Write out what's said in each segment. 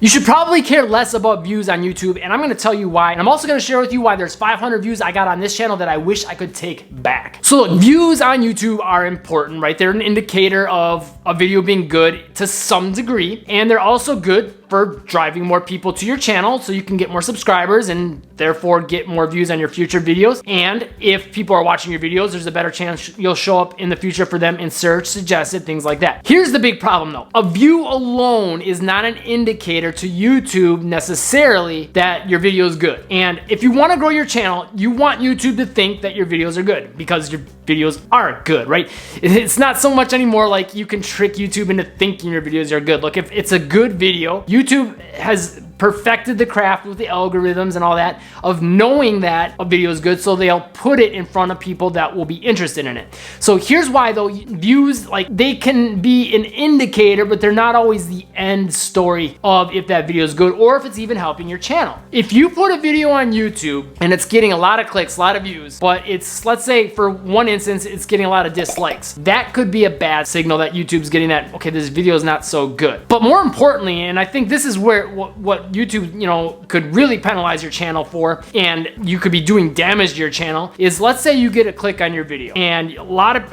You should probably care less about views on YouTube, and I'm gonna tell you why. And I'm also gonna share with you why there's 500 views I got on this channel that I wish I could take back. So look, views on YouTube are important, right? They're an indicator of a video being good to some degree, and they're also good for driving more people to your channel so you can get more subscribers and therefore get more views on your future videos. And if people are watching your videos, there's a better chance you'll show up in the future for them in search, suggested, things like that. Here's the big problem though. A view alone is not an indicator to YouTube necessarily that your video is good. And if you want to grow your channel, you want YouTube to think that your videos are good because your videos are good, right? It's not so much anymore like you can trick YouTube into thinking your videos are good. Look, if it's a good video, YouTube has perfected the craft with the algorithms and all that of knowing that a video is good, so they'll put it in front of people that will be interested in it. So here's why though, views, like, they can be an indicator, but they're not always the end story of if that video is good or if it's even helping your channel. If you put a video on YouTube and it's getting a lot of clicks, a lot of views, but it's, let's say for one instance, it's getting a lot of dislikes, that could be a bad signal that YouTube's getting that, okay, this video is not so good. But more importantly, and I think this is where what YouTube, you know, could really penalize your channel for, and you could be doing damage to your channel, is let's say you get a click on your video and a lot of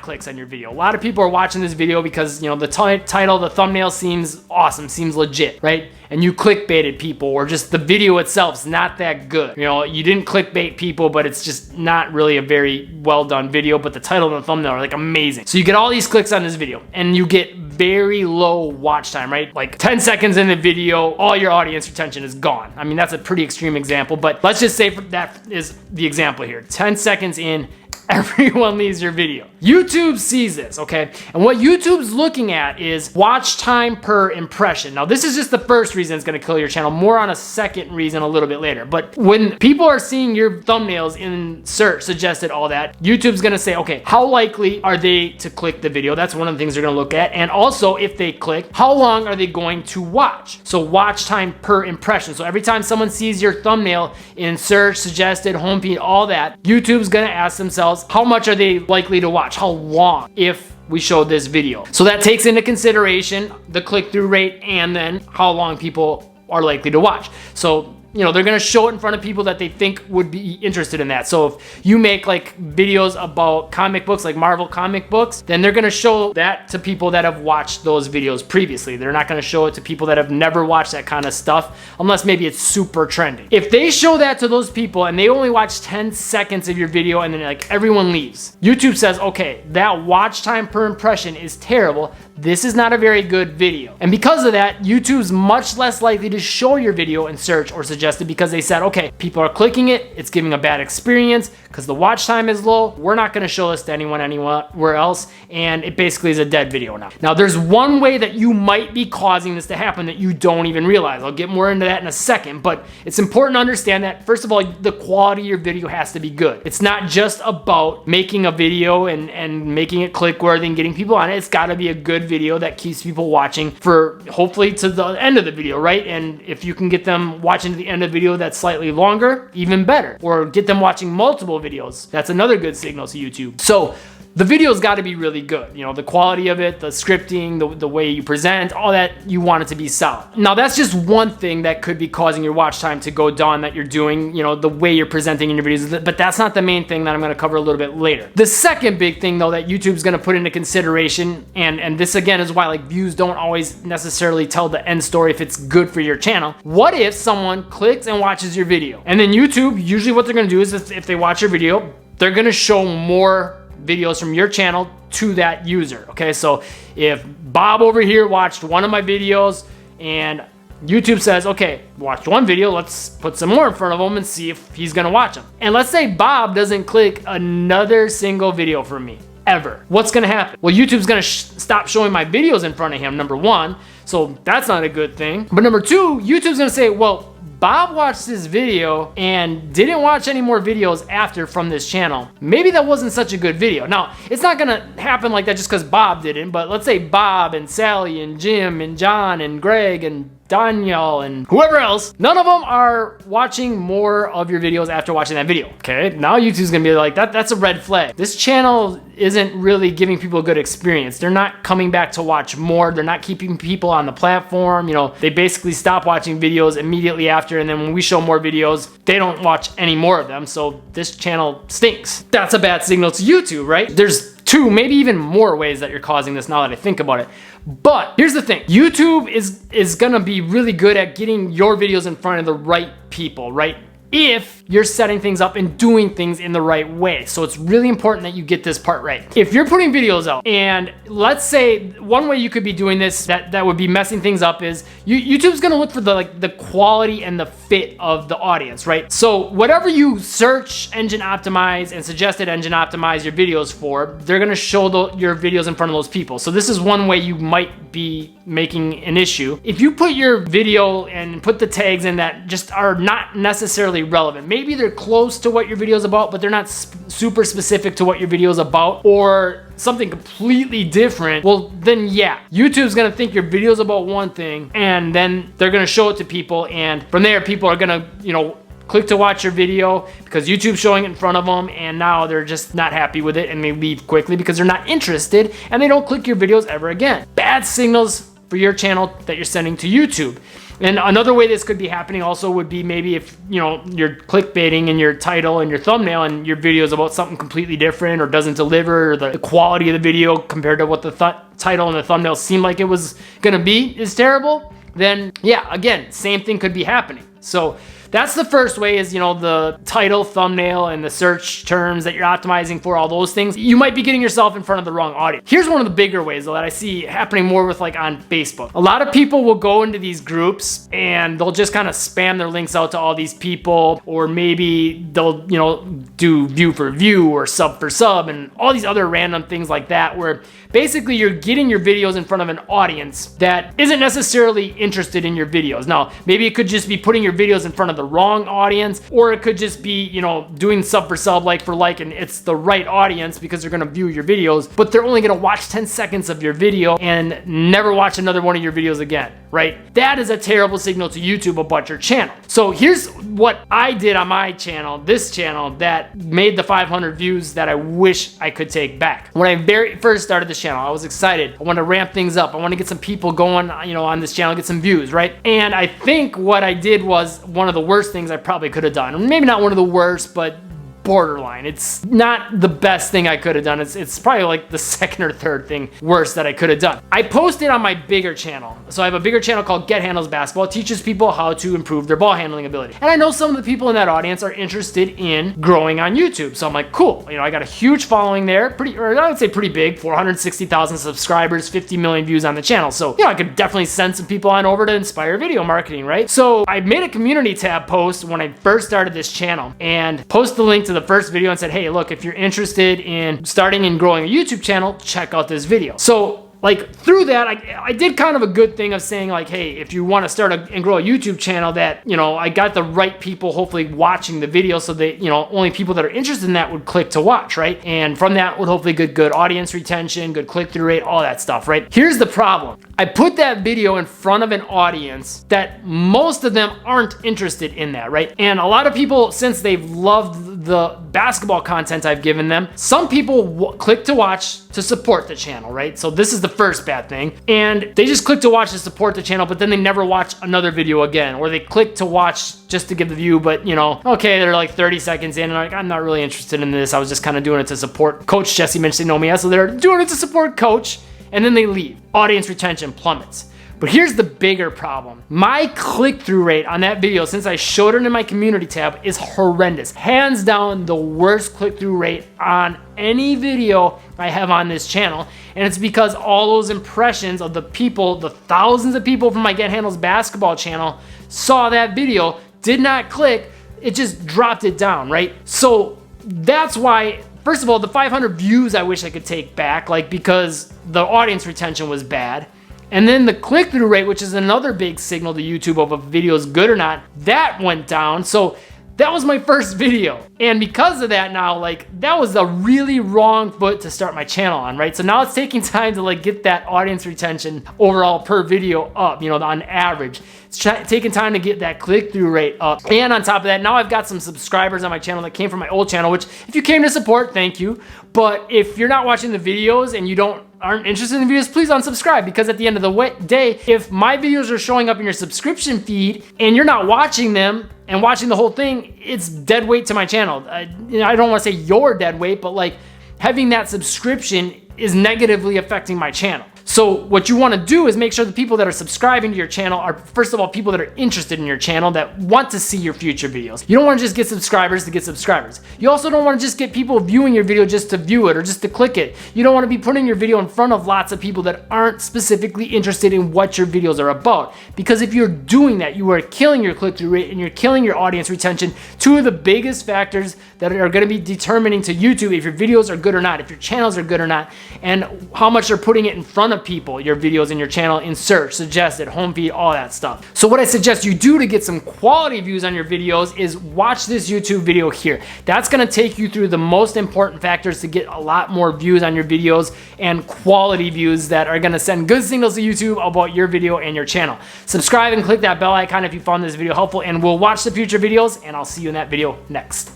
clicks on your video. A lot of people are watching this video because, you know, the title, the thumbnail seems awesome, seems legit, right? And you clickbaited people, or just the video itself's not that good. You know, you didn't clickbait people, but it's just not really a very well done video, but the title and the thumbnail are like amazing. So you get all these clicks on this video and you get very low watch time, right? Like 10 seconds in the video, all your audience retention is gone. I mean, that's a pretty extreme example, but let's just say that is the example here. 10 seconds in, everyone leaves your video. YouTube sees this, okay? And what YouTube's looking at is watch time per impression. Now, this is just the first reason it's gonna kill your channel. More on a second reason a little bit later. But when people are seeing your thumbnails in search, suggested, all that, YouTube's gonna say, okay, how likely are they to click the video? That's one of the things they're gonna look at. And also, if they click, how long are they going to watch? So watch time per impression. So every time someone sees your thumbnail in search, suggested, home feed, all that, YouTube's gonna ask themselves, how much are they likely to watch? How long if we showed this video? So that takes into consideration the click-through rate and then how long people are likely to watch. So, you know, they're gonna show it in front of people that they think would be interested in that. So if you make like videos about comic books, like Marvel comic books, then they're gonna show that to people that have watched those videos previously. They're not gonna show it to people that have never watched that kind of stuff, unless maybe it's super trending. If they show that to those people and they only watch 10 seconds of your video and then like everyone leaves, YouTube says, okay, that watch time per impression is terrible. This is not a very good video. And because of that, YouTube's much less likely to show your video in search or suggested, because they said, okay, people are clicking it, it's giving a bad experience because the watch time is low. We're not gonna show this to anyone anywhere else, and it basically is a dead video now. Now, there's one way that you might be causing this to happen that you don't even realize. I'll get more into that in a second, but it's important to understand that, first of all, the quality of your video has to be good. It's not just about making a video and making it click-worthy and getting people on it. It's gotta be a good video that keeps people watching for hopefully to the end of the video, right? And if you can get them watching to the end of the video that's slightly longer, even better. Or get them watching multiple videos. That's another good signal to YouTube. So the video's got to be really good. You know, the quality of it, the scripting, the way you present, all that, you want it to be solid. Now, that's just one thing that could be causing your watch time to go down that you're doing, you know, the way you're presenting in your videos, but that's not the main thing that I'm going to cover a little bit later. The second big thing though that YouTube's going to put into consideration, and this again is why like views don't always necessarily tell the end story if it's good for your channel. What if someone clicks and watches your video? And then YouTube, usually what they're going to do is if they watch your video, they're going to show more videos from your channel to that user. Okay, so if Bob over here watched one of my videos and YouTube says, okay, watched one video, let's put some more in front of him and see if he's gonna watch them. And let's say Bob doesn't click another single video from me ever. What's gonna happen? Well, YouTube's gonna stop showing my videos in front of him, number one, so that's not a good thing. But number two, YouTube's gonna say, well, Bob watched this video and didn't watch any more videos after from this channel. Maybe that wasn't such a good video. Now, it's not gonna happen like that just because Bob didn't, but let's say Bob and Sally and Jim and John and Greg and Danielle and whoever else, none of them are watching more of your videos after watching that video. Okay, now YouTube's gonna be like, that's a red flag. This channel isn't really giving people a good experience. They're not coming back to watch more. They're not keeping people on the platform. You know, they basically stop watching videos immediately after, and then when we show more videos, they don't watch any more of them. So this channel stinks. That's a bad signal to YouTube, right? There's two, maybe even more ways that you're causing this now that I think about it. But here's the thing, YouTube is gonna be really good at getting your videos in front of the right people, right? If you're setting things up and doing things in the right way. So it's really important that you get this part right. If you're putting videos out, and let's say one way you could be doing this that would be messing things up is YouTube's gonna look for the quality and the fit of the audience, right? So whatever you search engine optimize and suggested engine optimize your videos for, they're gonna show your videos in front of those people. So this is one way you might be making an issue. If you put your video and put the tags in that just are not necessarily relevant, maybe they're close to what your video is about, but they're not super specific to what your video is about, or something completely different, well then yeah, YouTube's gonna think your video is about one thing, and then they're gonna show it to people, and from there people are gonna, you know, click to watch your video because YouTube's showing it in front of them, and now they're just not happy with it and they leave quickly because they're not interested, and they don't click your videos ever again. Bad signals for your channel that you're sending to YouTube. And another way this could be happening also would be maybe if, you know, you're clickbaiting in your title and your thumbnail and your video is about something completely different or doesn't deliver, or the quality of the video compared to what the title and the thumbnail seemed like it was gonna be is terrible, then yeah, again, same thing could be happening. So that's the first way, is, you know, the title, thumbnail, and the search terms that you're optimizing for, all those things. You might be getting yourself in front of the wrong audience. Here's one of the bigger ways though that I see happening more with, like, on Facebook. A lot of people will go into these groups and they'll just kind of spam their links out to all these people, or maybe they'll, you know, do view for view or sub for sub and all these other random things like that, where basically you're getting your videos in front of an audience that isn't necessarily interested in your videos. Now, maybe it could just be putting your videos in front of the wrong audience, or it could just be, you know, doing sub for sub, like for like, and it's the right audience because they're gonna view your videos, but they're only gonna watch 10 seconds of your video and never watch another one of your videos again, right? That is a terrible signal to YouTube about your channel. So here's what I did on my channel, this channel, that made the 500 views that I wish I could take back. When I very first started this channel, I was excited. I wanted to ramp things up. I want to get some people going, you know, on this channel, get some views, right? And I think what I did was one of the worst things I probably could have done. Maybe not one of the worst, but borderline. It's not the best thing I could have done. It's probably like the second or third thing worse that I could have done. I posted on my bigger channel. So I have a bigger channel called Get Handles Basketball. It teaches people how to improve their ball handling ability. And I know some of the people in that audience are interested in growing on YouTube. So I'm like, cool. You know, I got a huge following there, or I would say pretty big, 460,000 subscribers, 50 million views on the channel. So, you know, I could definitely send some people on over to Inspire Video Marketing, right? So I made a community tab post when I first started this channel and posted the link to the first video and said, hey, look, if you're interested in starting and growing a YouTube channel, check out this video. So like through that, I did kind of a good thing of saying like, hey, if you want to start and grow a YouTube channel, that, you know, I got the right people hopefully watching the video, so that, you know, only people that are interested in that would click to watch, right? And from that would hopefully get good audience retention, good click-through rate, all that stuff, right? Here's the problem. I put that video in front of an audience that most of them aren't interested in that, right? And a lot of people, since they've loved the basketball content I've given them, some people click to watch to support the channel, right? So this is the first bad thing. And they just click to watch to support the channel, but then they never watch another video again, or they click to watch just to give the view, but, you know, okay, they're like 30 seconds in and like, I'm not really interested in this. I was just kind of doing it to support Coach Jesse mentioned Nomia, so they're doing it to support Coach, and then they leave. Audience retention plummets. But here's the bigger problem. My click-through rate on that video, since I showed it in my community tab, is horrendous. Hands down the worst click-through rate on any video I have on this channel. And it's because all those impressions of the people, the thousands of people from my Get Handles Basketball channel saw that video, did not click, it just dropped it down, right? So that's why, first of all, the 500 views I wish I could take back, like, because the audience retention was bad. And then the click-through rate, which is another big signal to YouTube of a video is good or not, that went down. So That was my first video. And because of that now, like, that was a really wrong foot to start my channel on, right? So now it's taking time to like get that audience retention overall per video up, you know, on average. It's taking time to get that click-through rate up. And on top of that, now I've got some subscribers on my channel that came from my old channel, which if you came to support, thank you. But if you're not watching the videos and you aren't interested in the videos, please unsubscribe, because at the end of the day, if my videos are showing up in your subscription feed and you're not watching them and watching the whole thing, it's dead weight to my channel. You know, I don't want to say you're dead weight, but like having that subscription is negatively affecting my channel. So what you want to do is make sure the people that are subscribing to your channel are, first of all, people that are interested in your channel, that want to see your future videos. You don't want to just get subscribers to get subscribers. You also don't want to just get people viewing your video just to view it or just to click it. You don't want to be putting your video in front of lots of people that aren't specifically interested in what your videos are about. Because if you're doing that, you are killing your click-through rate and you're killing your audience retention. Two of the biggest factors that are going to be determining to YouTube if your videos are good or not, if your channels are good or not, and how much you're putting it in front of people, your videos in your channel, in search, suggested, home feed, all that stuff. So what I suggest you do to get some quality views on your videos is watch this YouTube video here. That's gonna take you through the most important factors to get a lot more views on your videos and quality views that are gonna send good signals to YouTube about your video and your channel. Subscribe and click that bell icon if you found this video helpful, and we'll watch the future videos, and I'll see you in that video next.